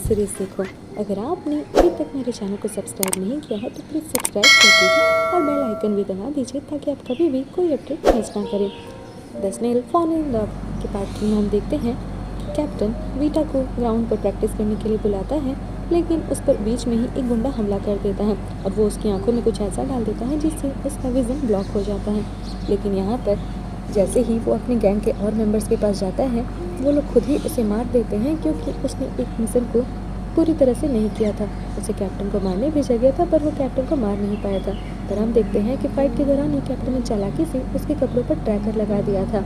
Series देखो। अगर आपने अभी तक मेरे चैनल को सब्सक्राइब नहीं किया है तो प्लीज़ सब्सक्राइब कर दीजिए और बेल आइकन भी दबा दीजिए ताकि आप कभी भी कोई अपडेट मिस ना करें। The snail fall in love के पार्ट 3 में हम देखते हैं कि कैप्टन वीटा को ग्राउंड पर प्रैक्टिस करने के लिए बुलाता है, लेकिन उस पर बीच में ही एक गुंडा हमला कर देता है और वो उसकी आंखों में कुछ ऐसा डाल देता है जिससे उसका विज़न ब्लॉक हो जाता है। लेकिन यहाँ पर जैसे ही वो अपने गैंग के और मेंबर्स के पास जाता है, वो लोग खुद ही उसे मार देते हैं क्योंकि उसने एक मिशन को पूरी तरह से नहीं किया था। उसे कैप्टन को मारने भेजा गया था पर वो कैप्टन को मार नहीं पाया था। पर हम देखते हैं कि फाइट के दौरान ही कैप्टन ने चालाकी से उसके कपड़ों पर ट्रैकर लगा दिया था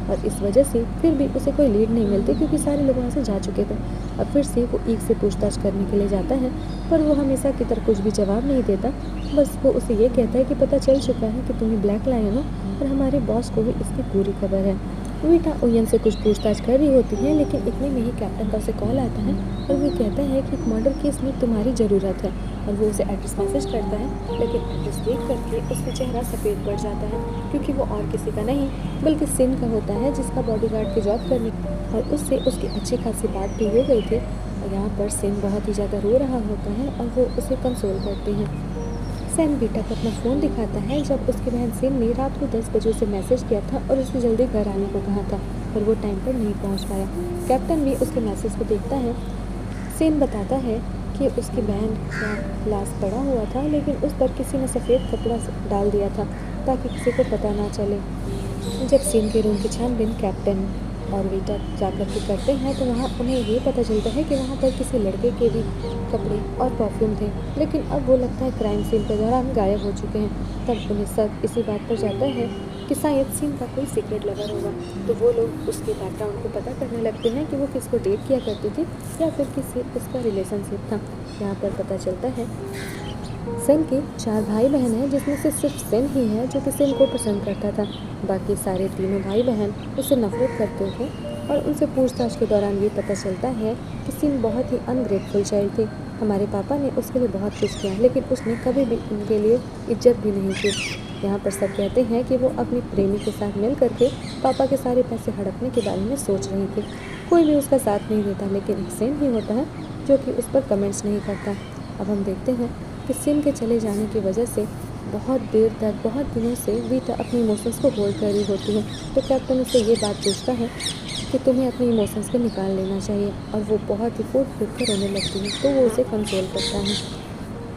और इस वजह से फिर भी उसे कोई लीड नहीं मिलती क्योंकि सारे लोग वहाँ से जा चुके थे। अब फिर से वो ईग से पूछताछ करने के लिए जाता है पर वो हमेशा की तरह कुछ भी जवाब नहीं देता। बस वो उसे ये कहता है कि पता चल चुका है कि तुम्हें ब्लैक लायन हो और हमारे बॉस को भी इसकी पूरी खबर है। वीटा ओयन से कुछ पूछताछ कर रही होती है, लेकिन इतने में ही कैप्टन का उसे कॉल आता है और वो कहता है कि एक मर्डर केस में तुम्हारी ज़रूरत है और वो उसे एड्रेस मैसेज करता है। लेकिन एड्रेस देख करके उसका चेहरा सफ़ेद पड़ जाता है क्योंकि वो और किसी का नहीं बल्कि सिन का होता है, जिसका बॉडीगार्ड की जॉब करने और उससे उसकी अच्छी खासी बात भी हो गई थी। और यहाँ पर सिन बहुत ही ज़्यादा रो रहा होता है और वो उसे कंसोल करती हैं। सैम वीटा को अपना फ़ोन दिखाता है जब उसकी बहन सिन ने रात को 10 बजे उसे मैसेज किया था और उसे जल्दी घर आने को कहा था, पर वो टाइम पर नहीं पहुंच पाया। कैप्टन भी उसके मैसेज को देखता है। सिन बताता है कि उसकी बहन का लाश पड़ा हुआ था, लेकिन उस पर किसी ने सफ़ेद कपड़ा डाल दिया था ताकि किसी को पता ना चले। जब सिन के रूम की छानबीन कैप्टन और वीटा जाकर के करते हैं तो वहाँ उन्हें ये पता चलता है कि वहाँ पर किसी लड़के के भी कपड़े और परफ्यूम थे, लेकिन अब वो लगता है क्राइम सीन के दौरान गायब हो चुके हैं। तब उन्हें सब इसी बात पर जाता है कि शायद सिन का कोई सीक्रेट लवर होगा, तो वो लोग उसके बैकग्राउंड को पता करने लगते हैं कि वो किसको डेट किया करती थी या फिर किसी उसका रिलेशनशिप था। यहाँ पर पता चलता है सिन के 4 भाई बहन हैं, जिसमें से सिर्फ सिन ही है जो कि सिन को पसंद करता था। बाकी सारे तीनों भाई बहन उससे नफरत करते थे और उनसे पूछताछ के दौरान ये पता चलता है कि सिन बहुत ही अनग्रेटफुल चाइल्ड थी। हमारे पापा ने उसके लिए बहुत कुछ किया, लेकिन उसने कभी भी उनके लिए इज्जत भी नहीं की। यहाँ पर सब कहते हैं कि वो अपनी प्रेमी के साथ मिल करके पापा के सारे पैसे हड़पने के बारे में सोच रही थी। कोई भी उसका साथ नहीं देता, लेकिन सिन ही होता है जो कि उस पर कमेंट्स नहीं करता। अब हम देखते हैं कि सिन के चले जाने की वजह से बहुत देर तक, बहुत दिनों से वीटा अपनी इमोशंस को होल्ड कर रही होती है। तो कैप्टन उससे ये बात पूछता है कि तुम्हें अपनी इमोशंस को निकाल लेना चाहिए और वो बहुत ही फूट फूट कर रोने लगती है, तो वो उसे कंसोल करता है।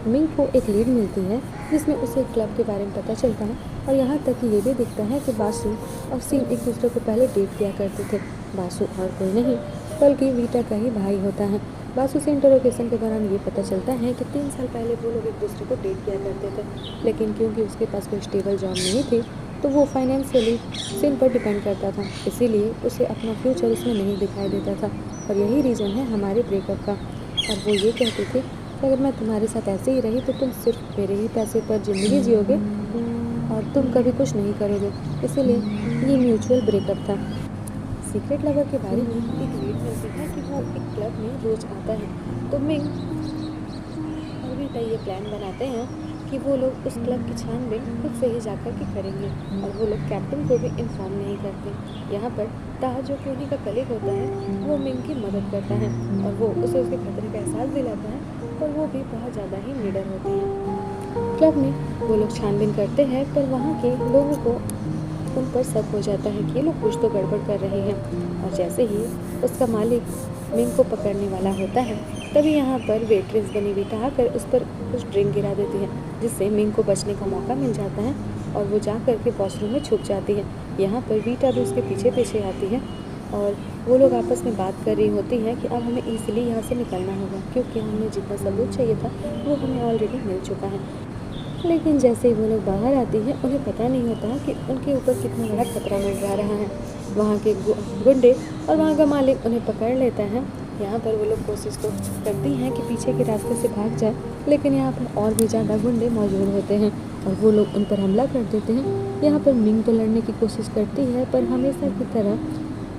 मिंग को एक लीड मिलती है जिसमें उसे एक क्लब के बारे में पता चलता है और यहाँ तक कि ये भी दिखता है कि बासु और सिन एक दूसरे को पहले डेट किया करते थे। बासु और कोई नहीं बल्कि वीटा का ही भाई होता है। बासु से इंटरोगेशन के दौरान ये पता चलता है कि 3 साल पहले वो लोग एक दूसरे को डेट किया करते थे, लेकिन क्योंकि उसके पास कोई स्टेबल जॉब नहीं थी तो वो फाइनेंशियली सिन पर डिपेंड करता था, इसीलिए उसे अपना फ्यूचर उसमें नहीं दिखाई देता था और यही रीज़न है हमारे ब्रेकअप का। और वो ये कहती थी कि अगर मैं तुम्हारे साथ ऐसे ही रही तो तुम सिर्फ मेरे ही पैसे पर ज़िंदगी जियोगे और तुम कभी कुछ नहीं करोगे, इसीलिए ये म्यूचुअल ब्रेकअप था। सीक्रेट लवर के बारे में एक लीड मिलती है कि वो एक क्लब में रोज आता है, तो मिंग और वीटा ये प्लान बनाते हैं कि वो लोग उस क्लब की छानबीन खुद से ही जाकर के करेंगे और वो लोग कैप्टन को भी इन्फॉर्म नहीं करते। यहाँ पर ताज जो कि उन्हीं का कलीग होता है वो मिंग की मदद करता है और वो उसे उसके खतरे का एहसास दिलाता है, पर वो भी बहुत ज़्यादा ही निडर होती है। क्लब में वो लोग छानबीन करते हैं पर वहाँ के लोगों को उन पर शक हो जाता है कि ये लोग कुछ तो गड़बड़ कर रहे हैं और जैसे ही उसका मालिक मिंग को पकड़ने वाला होता है तभी यहाँ पर वेट्रेस बनी वीटा आकर उस पर कुछ ड्रिंक गिरा देती है, जिससे मिंग को बचने का मौका मिल जाता है और वो जा कर के वॉशरूम में छुप जाती है। यहाँ पर वीटा भी उसके पीछे पीछे आती है और वो लोग आपस में बात कर रही होती है कि अब हमें ईजिली यहाँ से निकलना होगा क्योंकि हमें जितना सबूत चाहिए था वो हमें ऑलरेडी मिल चुका है। लेकिन जैसे ही वो लोग बाहर आती हैं उन्हें पता नहीं होता कि उनके ऊपर कितना बड़ा खतरा मंडरा रहा है। वहाँ के गुंडे और वहाँ का मालिक उन्हें पकड़ लेता है। यहाँ पर वो लोग कोशिश तो करती हैं कि पीछे के रास्ते से भाग जाए, लेकिन यहाँ पर और भी ज़्यादा गुंडे मौजूद होते हैं और वो लोग उन पर हमला कर देते हैं। यहाँ पर मिंग तो लड़ने की कोशिश करती है पर हमेशा की तरह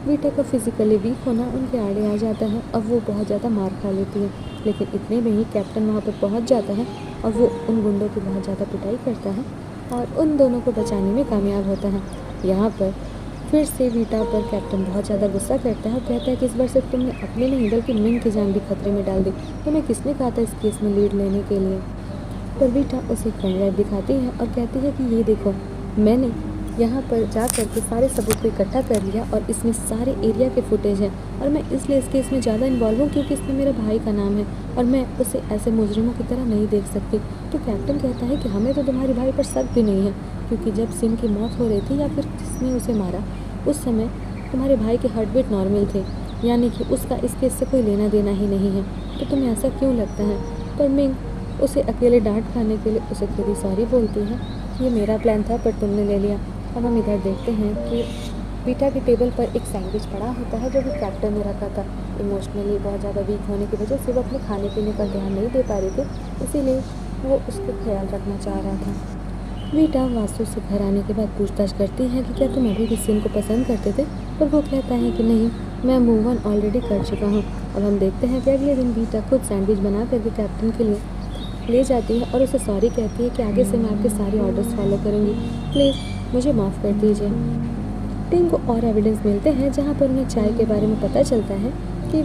वीटा का फिजिकली वीक होना उनके आड़े आ जाता है और वो बहुत ज़्यादा मार खा लेती है। लेकिन इतने में ही कैप्टन वहाँ पर पहुँच जाता है और वो उन गुंडों की बहुत ज़्यादा पिटाई करता है और उन दोनों को बचाने में कामयाब होता है। यहाँ पर फिर से वीटा पर कैप्टन बहुत ज़्यादा गुस्सा करता है और कहता है कि इस बार सिर्फ तुमने अपने नहीं बल्कि मिंग की जान भी खतरे में डाल दी। तुम्हें किसने कहा था इस केस में लीड लेने के लिए? पर वीटा उसे पेन ड्राइव दिखाती है और कहती है कि ये देखो, मैंने यहाँ पर जा कर के सारे सबूत को इकट्ठा कर लिया और इसमें सारे एरिया के फुटेज हैं और मैं इसलिए इस केस में ज़्यादा इन्वॉल्व हूँ क्योंकि इसमें मेरे भाई का नाम है और मैं उसे ऐसे मुजरिमों की तरह नहीं देख सकती। तो कैप्टन कहता है कि हमें तो तुम्हारे भाई पर शक भी नहीं है, क्योंकि जब सिम की मौत हो रही थी या फिर जिसने उसे मारा उस समय तुम्हारे भाई के हार्ट बीट नॉर्मल थे, यानी कि उसका इस केस से कोई लेना देना ही नहीं है। तो तुम्हें ऐसा क्यों लगता है? पर मिंग उसे अकेले डांट खाने के लिए उसे खुद ही सॉरी बोलती है। ये मेरा प्लान था पर तुमने ले लिया। अब हम इधर देखते हैं कि वीटा के टेबल पर एक सैंडविच पड़ा होता है जो कि कैप्टन ने रखा था। इमोशनली बहुत ज़्यादा वीक होने की वजह से वो अपने खाने पीने पर ध्यान नहीं दे पा रहे थे, इसीलिए वो उसका ख्याल रखना चाह रहा था। वीटा वासु से घर आने के बाद पूछताछ करती है कि क्या तुम अभी भी सिम को पसंद करते थे, पर वो कहता है कि नहीं, मैं मूव ऑन ऑलरेडी कर चुका हूँ। अब हम देखते हैं कि अगले दिन वीटा खुद सैंडविच बना करके कैप्टन के लिए ले जाती है और उसे सॉरी कहती है कि आगे से मैं आपके सारे ऑर्डर्स फॉलो करूँगी, प्लीज़ मुझे माफ़ कर दीजिए। टीम को और एविडेंस मिलते हैं जहाँ पर उन्हें चाय के बारे में पता चलता है कि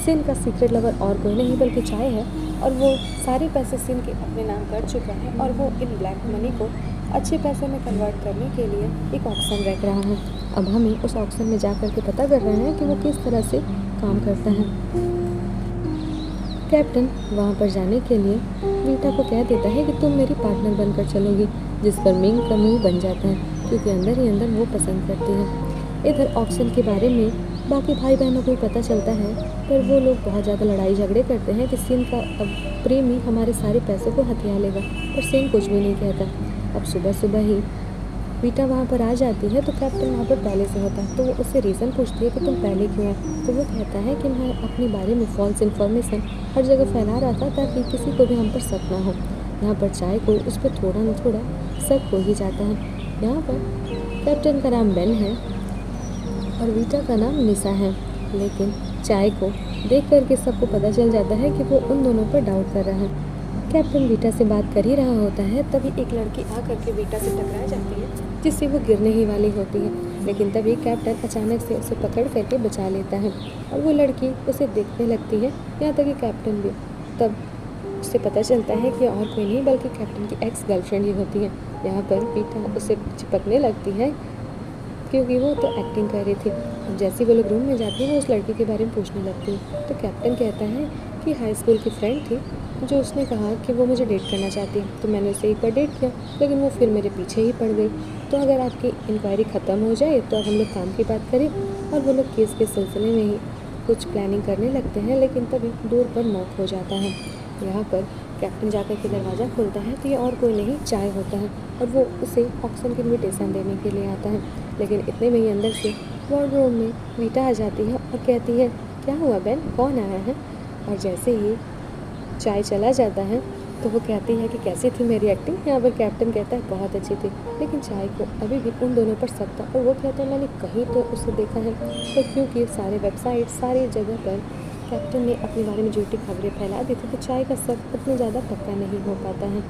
सिन का सीक्रेट लवर और कोई नहीं बल्कि चाय है और वो सारे पैसे सिन के अपने नाम कर चुका है और वो इन ब्लैक मनी को अच्छे पैसों में कन्वर्ट करने के लिए एक ऑक्शन रख रहा है। अब हमें उस ऑक्शन में जा कर के पता कर रहे हैं कि वो किस तरह से काम करता है। कैप्टन वहाँ पर जाने के लिए वीटा को कह देता है कि तुम मेरी पार्टनर बनकर चलोगी, जिस पर मिंग का मुंह बन जाता है क्योंकि अंदर ही अंदर वो पसंद करती है। इधर ऑक्शन के बारे में बाकी भाई बहनों को भी पता चलता है, पर वो लोग बहुत ज़्यादा लड़ाई झगड़े करते हैं कि सिन का अब प्रेमी हमारे सारे पैसों को हथिया लेगा, पर सिन कुछ भी नहीं कहता। अब सुबह सुबह ही वीटा वहाँ पर आ जाती है तो कैप्टन वहाँ पर पहले से होता है, तो वो उससे रीज़न पूछती है कि तुम पहले क्यों आए। तो वो कहता है कि मैं अपने बारे में फॉल्स इन्फॉर्मेशन हर जगह फैला रहा था ताकि किसी को भी हम पर शक ना हो। यहाँ पर चाय को उस पर थोड़ा न थोड़ा शक हो ही जाता है। यहाँ पर कैप्टन का नाम बेन है और वीटा का नाम निशा है, लेकिन चाय को देख करके सबको पता चल जाता है कि वो उन दोनों पर डाउट कर रहा है। कैप्टन वीटा से बात कर ही रहा होता है, तभी एक लड़की आ करके वीटा से टकरा जाती है जिससे वो गिरने ही वाली होती है, लेकिन तभी कैप्टन अचानक से उसे पकड़ करके बचा लेता है और वो लड़की उसे देखने लगती है। यहाँ तक कि कैप्टन भी तब उससे पता चलता है कि और कोई नहीं बल्कि कैप्टन की एक्स गर्लफ्रेंड ही होती है। यहाँ पर वीटा उसे चिपकने लगती है क्योंकि वो तो एक्टिंग कर रही थी। अब जैसे वो लोग रूम में जाती है वो उस लड़की के बारे में पूछने लगती है, तो कैप्टन कहता है कि हाई स्कूल की फ्रेंड थी जो उसने कहा कि वो मुझे डेट करना चाहती है, तो मैंने उसे एक बार डेट किया लेकिन वो फिर मेरे पीछे ही पड़ गई। तो अगर आपकी इंक्वायरी ख़त्म हो जाए तो अब हम लोग काम की बात करें। और वो लोग केस के सिलसिले में ही कुछ प्लानिंग करने लगते हैं, लेकिन तभी दूर पर नॉक हो जाता है। यहाँ पर कैप्टन जाकर के दरवाज़ा खोलता है तो ये और कोई नहीं चाय होता है और वो उसे ऑक्शन की इन्विटेशन देने के लिए आता है। लेकिन इतने में ही अंदर से वार्डरोब में वीटा आ जाती है और कहती है, क्या हुआ बेन, कौन आया है? और जैसे ही चाय चला जाता है तो वो कहती है कि कैसी थी मेरी एक्टिंग। यहाँ पर कैप्टन कहता है बहुत अच्छी थी, लेकिन चाय को अभी भी उन दोनों पर शक था और वो कहता है मैंने कहीं तो उसे देखा है। तो क्योंकि सारे वेबसाइट सारी जगह पर कैप्टन ने अपने बारे में झूठी खबरें फैला दी थी, तो चाय का शक उतना ज़्यादा पक्का नहीं हो पाता है।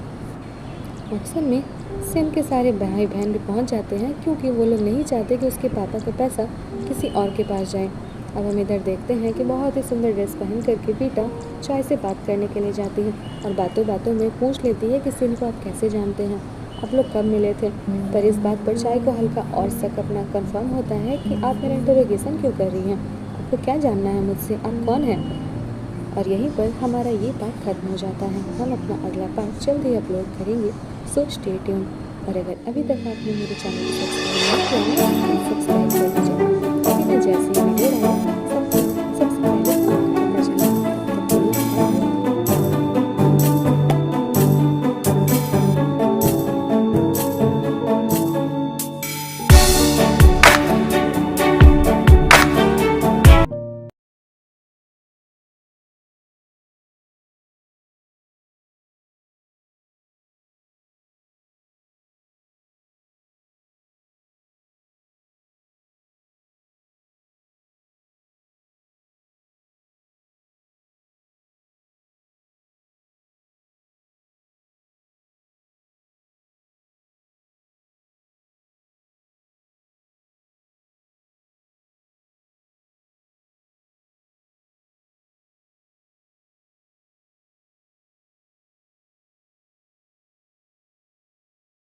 ऑक्शन में सिम के सारे भाई बहन भी पहुँच जाते हैं क्योंकि वो लोग नहीं चाहते कि उसके पापा का पैसा किसी और के पास जाए। अब हम इधर देखते हैं कि बहुत ही सुंदर ड्रेस पहन करके वीटा चाय से बात करने के लिए जाती है और बातों बातों में पूछ लेती है कि सिन को आप कैसे जानते हैं, आप लोग कब मिले थे। पर इस बात पर चाय को हल्का और शक अपना कंफर्म होता है कि आप मेरा इंटरोगेशन क्यों कर रही हैं, आपको क्या जानना है मुझसे, आप कौन हैं। और यहीं पर हमारा ये पार्ट खत्म हो जाता है। हम अपना अगला पार्ट जल्द ही अपलोड करेंगे, सो स्टे ट्यून। और अगर अभी तक आपने मेरे चैनल को सब्सक्राइब नहीं किया है तो सब्सक्राइब कर दीजिए, ताकि मैं जैसे ही वीडियो